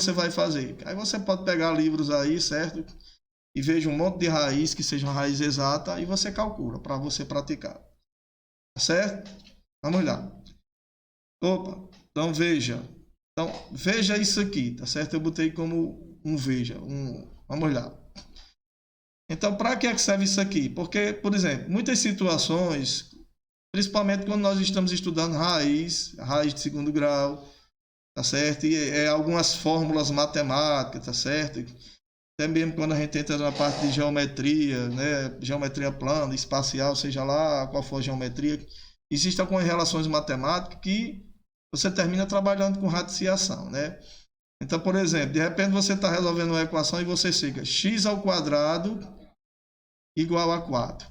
você vai fazer? Aí você pode pegar livros aí, certo? E veja um monte de raiz que seja uma raiz exata e você calcula para você praticar. Tá certo? Vamos lá. Opa, então veja. Então, veja isso aqui, tá certo? Eu botei como um veja. Vamos lá. Então, para que é que serve isso aqui? Porque, por exemplo, muitas situações, principalmente quando nós estamos estudando raiz de segundo grau, tá certo? E algumas fórmulas matemáticas, tá certo? Até mesmo quando a gente entra na parte de geometria, né? Geometria plana, espacial, seja lá qual for a geometria, existem algumas relações matemáticas que você termina trabalhando com radiciação, né? Então, por exemplo, de repente você está resolvendo uma equação e você chega x ao quadrado igual a 4.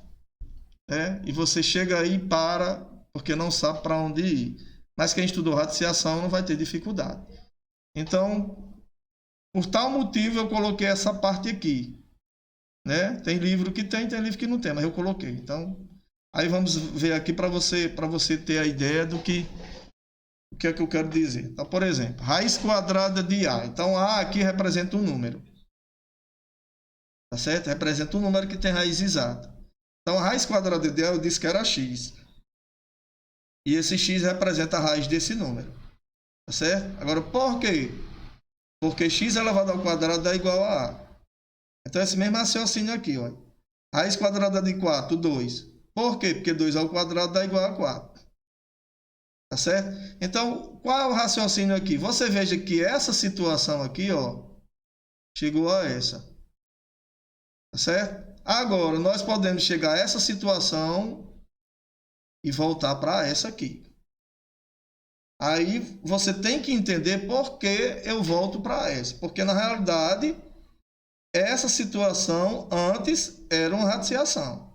Né? E você chega aí e para, porque não sabe para onde ir. Mas quem estudou radiciação não vai ter dificuldade. Então, por tal motivo eu coloquei essa parte aqui. Né? Tem livro que tem livro que não tem, mas eu coloquei. Então, aí vamos ver aqui para você ter a ideia do que o que é que eu quero dizer. Então, por exemplo, raiz quadrada de A. Então, A aqui representa um número. Tá certo? Representa um número que tem raiz exata. Então, a raiz quadrada de A eu disse que era x. E esse x representa a raiz desse número. Tá certo? Agora, por quê? Porque x elevado ao quadrado dá igual a A. Então, esse mesmo raciocínio aqui, ó. Raiz quadrada de 4, 2. Por quê? Porque 2 ao quadrado dá igual a 4. Tá certo? Então, qual é o raciocínio aqui? Você veja que essa situação aqui, ó, chegou a essa. Tá certo? Agora, nós podemos chegar a essa situação e voltar para essa aqui. Aí, você tem que entender por que eu volto para essa. Porque, na realidade, essa situação antes era uma radiciação.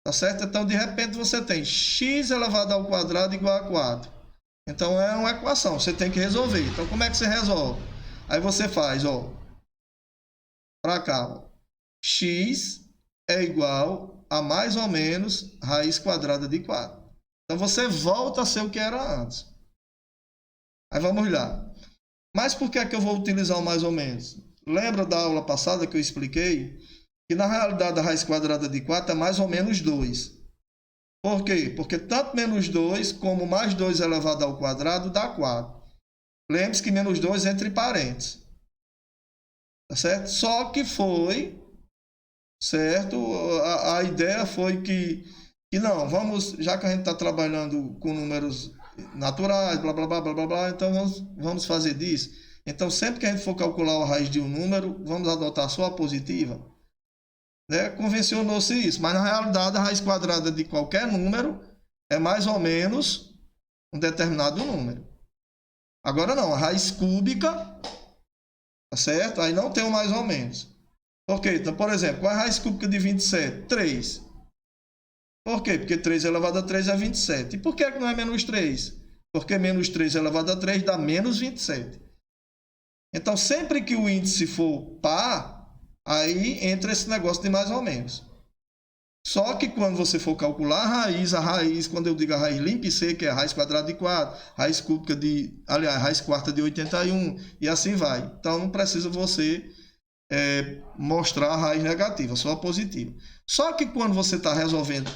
Tá certo? Então, de repente, você tem x elevado ao quadrado igual a 4. Então, é uma equação. Você tem que resolver. Então, como é que você resolve? Aí você faz, ó. Para cá, ó. X é igual a mais ou menos raiz quadrada de 4. Então, você volta a ser o que era antes. Aí, vamos lá. Mas por que é que eu vou utilizar o mais ou menos? Lembra da aula passada que eu expliquei? Que na realidade a raiz quadrada de 4 é mais ou menos 2. Por quê? Porque tanto menos 2 como mais 2 elevado ao quadrado dá 4. Lembre-se que menos 2 é entre parênteses. Tá certo? Só que foi, certo? A ideia foi que não, vamos, já que a gente está trabalhando com números naturais, blá, blá, blá, blá, blá, blá, então vamos fazer disso. Então, sempre que a gente for calcular a raiz de um número, vamos adotar só a positiva. Né? Convencionou-se isso, mas na realidade a raiz quadrada de qualquer número é mais ou menos um determinado número. Agora não, a raiz cúbica, tá certo? Aí não tem o mais ou menos. Por quê? Então, por exemplo, qual é a raiz cúbica de 27? 3. Por quê? Porque 3 elevado a 3 é 27. E por que não é menos 3? Porque menos 3 elevado a 3 dá menos 27. Então, sempre que o índice for par, aí entra esse negócio de mais ou menos. Só que quando você for calcular a raiz, quando eu digo a raiz limpa e seca, é a raiz quadrada de 4, raiz cúbica de, aliás, raiz quarta de 81, e assim vai. Então, não precisa você mostrar a raiz negativa, só a positiva. Só que quando você está resolvendo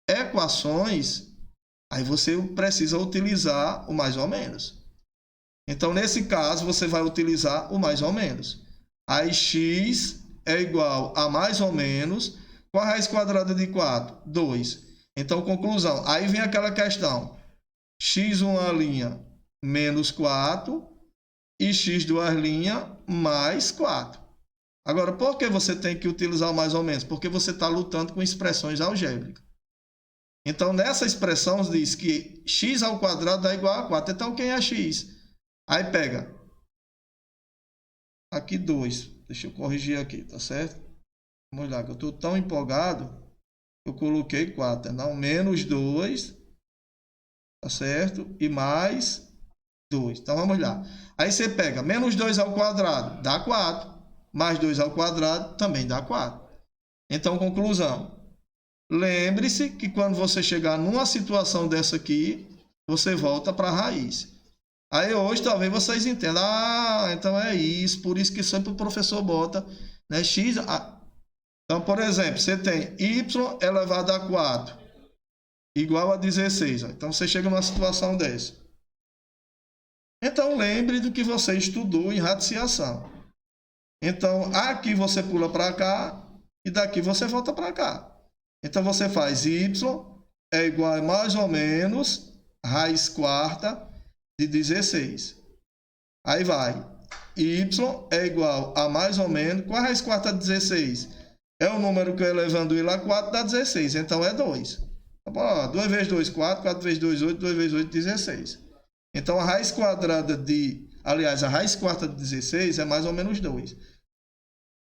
equações, aí você precisa utilizar o mais ou menos. Então, nesse caso, você vai utilizar o mais ou menos. Aí, x é igual a mais ou menos. Qual a raiz quadrada de 4? 2. Então, conclusão. Aí vem aquela questão. X uma linha menos 4 e x duas linhas mais 4. Agora, por que você tem que utilizar o mais ou menos? Porque você está lutando com expressões algébricas. Então, nessa expressão diz que x ao quadrado dá igual a 4. Então, quem é x? Aí pega. Aqui 2. Deixa eu corrigir aqui, tá certo? Vamos lá, que eu estou tão empolgado. Eu coloquei 4. Não, menos 2. Tá certo? E mais 2. Então, vamos lá. Aí você pega menos 2 ao quadrado, dá 4. Mais 2 ao quadrado também dá 4. Então, conclusão. Lembre-se que quando você chegar numa situação dessa aqui, você volta para a raiz. Aí hoje talvez vocês entendam. Ah, então é isso. Por isso que sempre o professor bota, né, x. Então, por exemplo, você tem y elevado a 4 igual a 16. Então você chega numa situação dessa. Então lembre do que você estudou em radiciação. Então aqui você pula para cá e daqui você volta para cá. Então você faz y é igual a mais ou menos raiz quarta de 16. Aí vai. Y é igual a mais ou menos. Qual é a raiz quarta de 16? É o número que eu elevando ele a 4 dá 16. Então é 2. Então, 2 vezes 2, 4. 4 vezes 2, 8. 2 vezes 8, 16. Então a raiz quadrada de... Aliás, a raiz quarta de 16 é mais ou menos 2.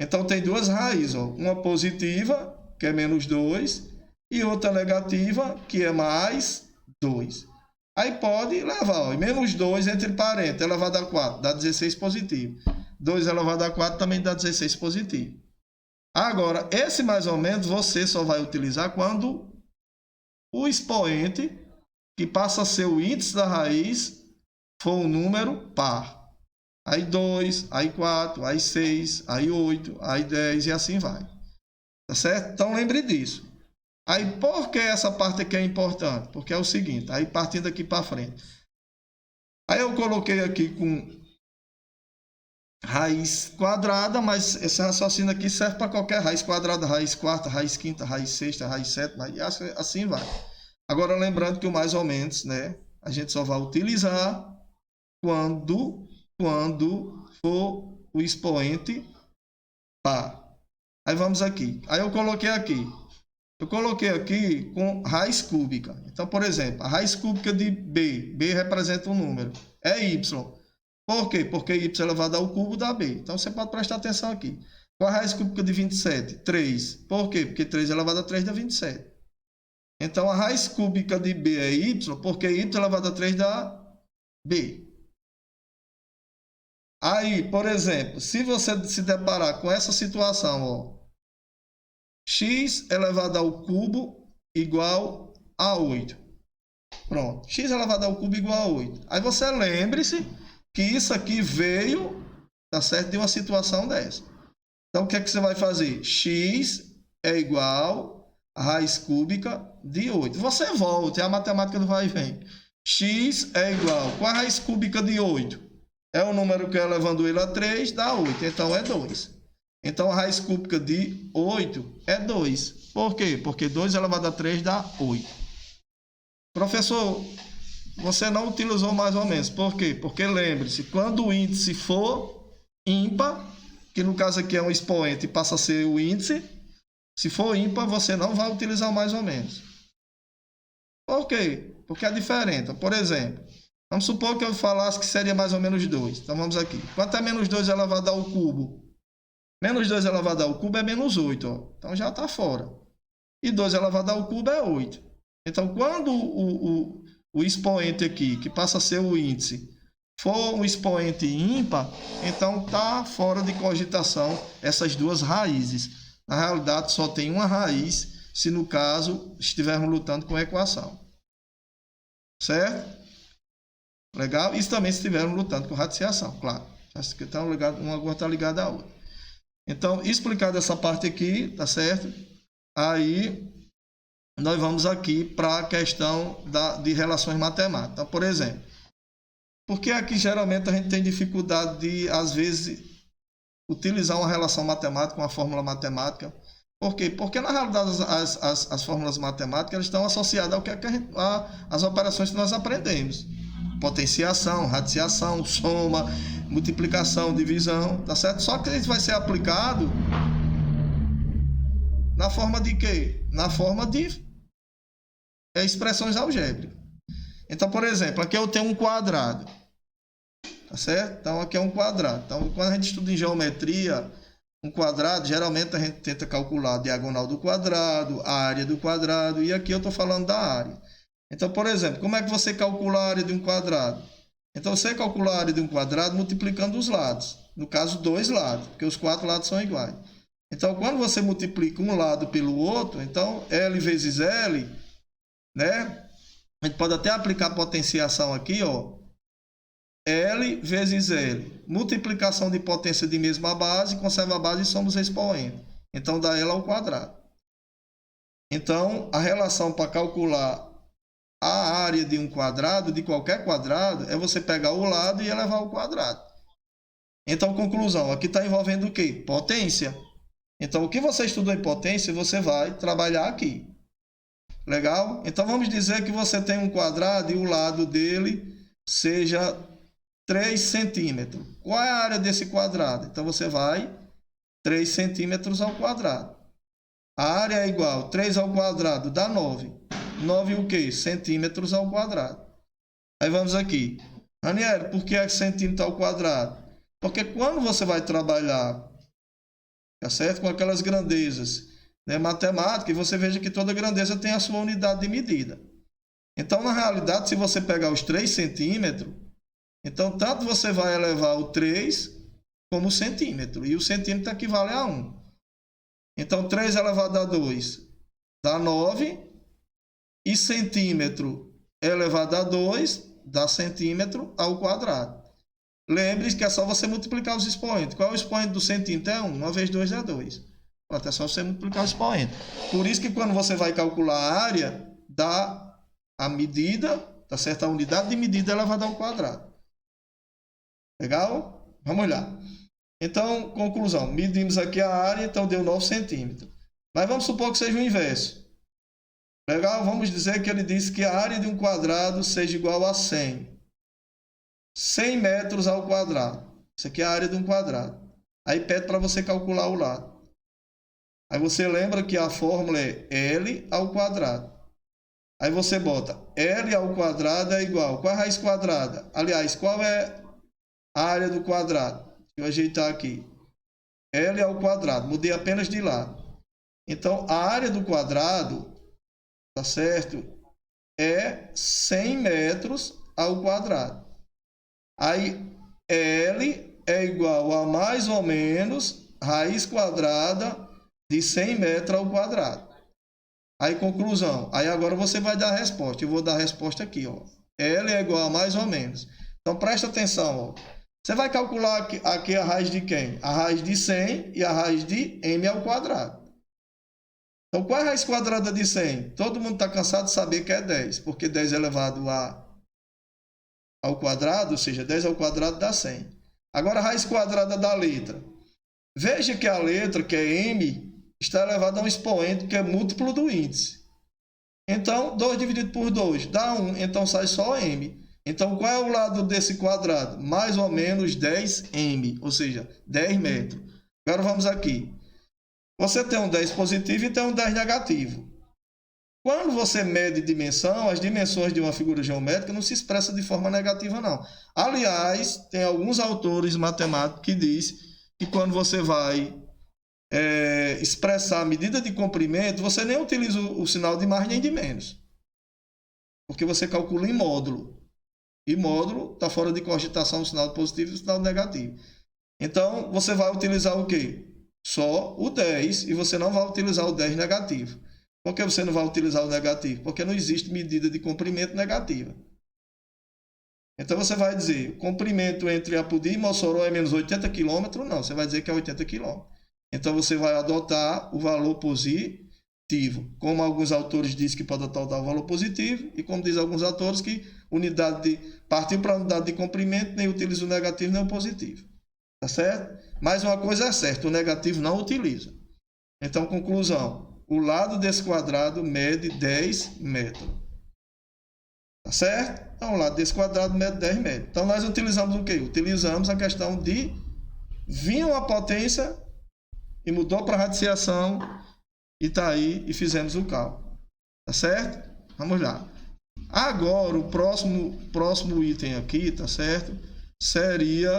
Então tem duas raízes. Ó. Uma positiva, que é menos 2. E outra negativa, que é mais 2. Aí pode levar, ó, menos 2 entre parênteses, elevado a 4, dá 16 positivo. 2 elevado a 4 também dá 16 positivo. Agora, esse mais ou menos você só vai utilizar quando o expoente, que passa a ser o índice da raiz, for um número par. Aí 2, aí 4, aí 6, aí 8, aí 10 e assim vai. Tá certo? Então lembre disso. Aí, por que essa parte aqui é importante? Porque é o seguinte, aí partindo aqui para frente. Aí eu coloquei aqui com raiz quadrada, mas esse raciocínio aqui serve para qualquer raiz quadrada, raiz quarta, raiz quinta, raiz sexta, raiz sétima, e assim vai. Agora, lembrando que o mais ou menos, né, a gente só vai utilizar quando for o expoente par. Aí vamos aqui. Aí eu coloquei aqui com raiz cúbica. Então, por exemplo, a raiz cúbica de B representa um número, é y. Por quê? Porque y elevado ao cubo dá b. Então, você pode prestar atenção aqui. Qual a raiz cúbica de 27? 3. Por quê? Porque 3 elevado a 3 dá 27. Então, a raiz cúbica de b é y, porque y elevado a 3 dá b. Aí, por exemplo, se você se deparar com essa situação, ó, x elevado ao cubo igual a 8. Pronto. X elevado ao cubo igual a 8. Aí você lembre-se que isso aqui veio, tá certo, de uma situação dessa. Então, o que é que você vai fazer? X é igual a raiz cúbica de 8. Você volta, é a matemática do vai e vem. X é igual... Qual a raiz cúbica de 8? É o número que é elevando ele a 3, dá 8. Então, é 2. Então, a raiz cúbica de 8 é 2. Por quê? Porque 2 elevado a 3 dá 8. Professor, você não utilizou mais ou menos. Por quê? Porque lembre-se, quando o índice for ímpar, que no caso aqui é um expoente e passa a ser o índice, se for ímpar, você não vai utilizar o mais ou menos. Por quê? Porque é diferente. Por exemplo, vamos supor que eu falasse que seria mais ou menos 2. Então, vamos aqui. Quanto é menos 2 elevado ao cubo? Menos 2 elevado ao cubo é menos 8. Ó. Então, já está fora. E 2 elevado ao cubo é 8. Então, quando o expoente aqui, que passa a ser o índice, for um expoente ímpar, então está fora de cogitação essas duas raízes. Na realidade, só tem uma raiz, se no caso estivermos lutando com a equação. Certo? Legal? Isso também se estivermos lutando com radiciação, claro. Então, uma está ligada à outra. Então, explicada essa parte aqui, tá certo? Aí, nós vamos aqui para a questão de relações matemáticas. Então, por exemplo, por que aqui geralmente a gente tem dificuldade de, às vezes, utilizar uma relação matemática, uma fórmula matemática? Por quê? Porque, na realidade, as fórmulas matemáticas elas estão associadas ao que às operações que nós aprendemos. Potenciação, radiciação, soma, multiplicação, divisão, tá certo? Só que isso vai ser aplicado na forma de quê? Na forma de expressões algébricas. Então, por exemplo, aqui eu tenho um quadrado, tá certo? Então, aqui é um quadrado. Então, quando a gente estuda em geometria, um quadrado, geralmente a gente tenta calcular a diagonal do quadrado, a área do quadrado, e aqui eu estou falando da área. Então, por exemplo, como é que você calcula a área de um quadrado? Então, você calcula a área de um quadrado multiplicando os lados. No caso, 2 lados, porque os 4 lados são iguais. Então, quando você multiplica um lado pelo outro, então, L vezes L, né? A gente pode até aplicar potenciação aqui, ó. L vezes L. Multiplicação de potência de mesma base, conserva a base e somos expoentes. Então, dá L ao quadrado. Então, a relação para calcular a área de um quadrado, de qualquer quadrado, é você pegar o lado e elevar ao quadrado. Então, conclusão, aqui está envolvendo o quê? Potência. Então, o que você estudou em potência, você vai trabalhar aqui. Legal? Então, vamos dizer que você tem um quadrado e o lado dele seja 3 centímetros. Qual é a área desse quadrado? Então, você vai 3 centímetros ao quadrado. A área é igual, 3 ao quadrado dá 9. 9 o quê? Centímetros ao quadrado. Aí vamos aqui. Aniele, por que é centímetro ao quadrado? Porque quando você vai trabalhar, tá certo? Com aquelas grandezas, né, matemática, e você veja que toda grandeza tem a sua unidade de medida. Então, na realidade, se você pegar os 3 centímetros, então tanto você vai elevar o 3 como o centímetro. E o centímetro equivale a 1. Então, 3 elevado a 2 dá 9. E centímetro elevado a 2 dá centímetro ao quadrado. Lembre-se que é só você multiplicar os expoentes. Qual é o expoente do centímetro? É 1. 1 vezes 2 é 2. Pronto, é só você multiplicar o expoente. Por isso que quando você vai calcular a área, dá a medida, tá certo? A unidade de medida elevada ao quadrado. Legal? Vamos olhar. Então, conclusão. Medimos aqui a área, então deu 9 centímetros. Mas vamos supor que seja o inverso. Legal? Vamos dizer que ele disse que a área de um quadrado seja igual a 100. 100 metros ao quadrado. Isso aqui é a área de um quadrado. Aí pede para você calcular o lado. Aí você lembra que a fórmula é L ao quadrado. Aí você bota L ao quadrado é igual. Qual é a raiz quadrada? Aliás, qual é a área do quadrado? Deixa eu ajeitar aqui. L ao quadrado. Mudei apenas de lado. Então, a área do quadrado, tá certo? É 100 metros ao quadrado. Aí, L é igual a mais ou menos raiz quadrada de 100 metros ao quadrado. Aí, conclusão. Aí, agora você vai dar a resposta. Eu vou dar a resposta aqui, ó. L é igual a mais ou menos. Então, presta atenção, ó. Você vai calcular aqui a raiz de quem? A raiz de 100 e a raiz de m ao quadrado. Então, qual é a raiz quadrada de 100? Todo mundo está cansado de saber que é 10, porque 10 elevado ao quadrado, ou seja, 10 ao quadrado dá 100. Agora, a raiz quadrada da letra. Veja que a letra, que é m, está elevada a um expoente que é múltiplo do índice. Então, 2 dividido por 2 dá 1, então sai só m. Então, qual é o lado desse quadrado? Mais ou menos 10m, ou seja, 10 metros. Agora vamos aqui. Você tem um 10 positivo e tem um 10 negativo. Quando você mede dimensão, as dimensões de uma figura geométrica não se expressam de forma negativa, não. Aliás, tem alguns autores matemáticos que dizem que quando você vai expressar a medida de comprimento, você nem utiliza o sinal de mais nem de menos. Porque você calcula em módulo. E módulo está fora de cogitação o sinal positivo e o sinal negativo. Então, você vai utilizar o quê? Só o 10 e você não vai utilizar o 10 negativo. Por que você não vai utilizar o negativo? Porque não existe medida de comprimento negativa. Então você vai dizer, o comprimento entre Apodi e Mossoró é menos 80 km? Não, você vai dizer que é 80 km. Então você vai adotar o valor positivo. Como alguns autores dizem que pode adotar o valor positivo, e como dizem alguns autores que partir para a unidade de comprimento, nem utiliza o negativo nem o positivo. Tá certo? Mas uma coisa é certa, o negativo não utiliza. Então, conclusão. O lado desse quadrado mede 10 metros. Tá certo? Então, o lado desse quadrado mede 10 metros. Então, nós utilizamos o quê? Utilizamos a questão de vir uma potência e mudou para radiciação e tá aí e fizemos o cálculo. Tá certo? Vamos lá. Agora, o próximo item aqui, tá certo? Seria